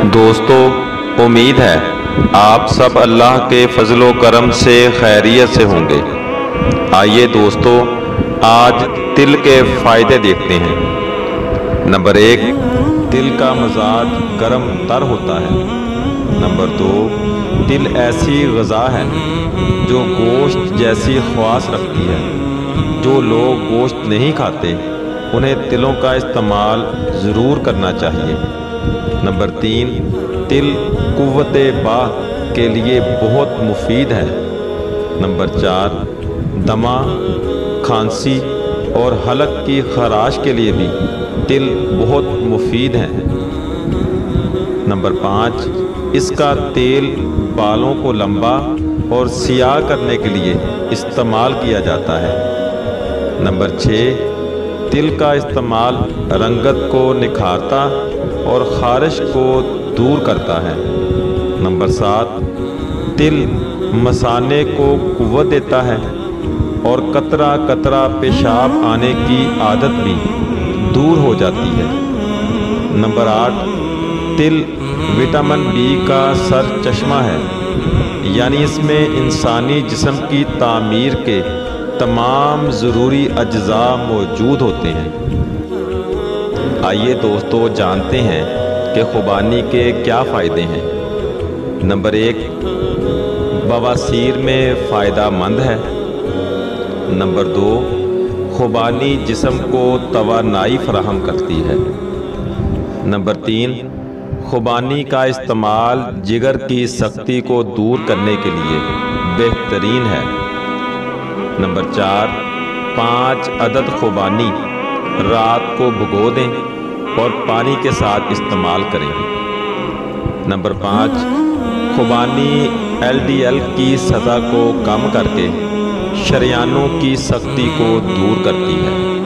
دوستو، امید ہے آپ سب اللہ کے فضل و کرم سے خیریت سے ہوں گے۔ آئیے دوستو، آج تل کے فائدے دیکھتے ہیں۔ نمبر 1، تل کا مزاج گرم تر ہوتا ہے۔ نمبر 2، تل ایسی غذا ہے جو گوشت جیسی خواص رکھتی ہے۔ جو لوگ گوشت نہیں کھاتے انہیں تلوں کا استعمال ضرور کرنا چاہیے۔ نمبر 3، تل قوت باہ کے لیے بہت مفید ہے۔ نمبر 4، دمہ، کھانسی اور حلق کی خراش کے لیے بھی تل بہت مفید ہے۔ نمبر 5، اس کا تیل بالوں کو لمبا اور سیاہ کرنے کے لیے استعمال کیا جاتا ہے۔ نمبر 6، تل کا استعمال رنگت کو نکھارتا اور خارش کو دور کرتا ہے۔ نمبر 7، تل مثانے کو قوت دیتا ہے اور قطرہ قطرہ پیشاب آنے کی عادت بھی دور ہو جاتی ہے۔ نمبر 8، تل وٹامن بی کا سر چشمہ ہے، یعنی اس میں انسانی جسم کی تعمیر کے تمام ضروری اجزاء موجود ہوتے ہیں۔ آئیے دوستو جانتے ہیں کہ خوبانی کے کیا فائدے ہیں۔ نمبر 1، بواسیر میں فائدہ مند ہے۔ نمبر 2، خوبانی جسم کو توانائی فراہم کرتی ہے۔ نمبر 3، خوبانی کا استعمال جگر کی سختی کو دور کرنے کے لیے بہترین ہے۔ نمبر 4، 5 عدد خوبانی رات کو بھگو دیں اور پانی کے ساتھ استعمال کریں۔ نمبر 5، خوبانی LDL کی سطح کو کم کر کے شریانوں کی سختی کو دور کرتی ہے۔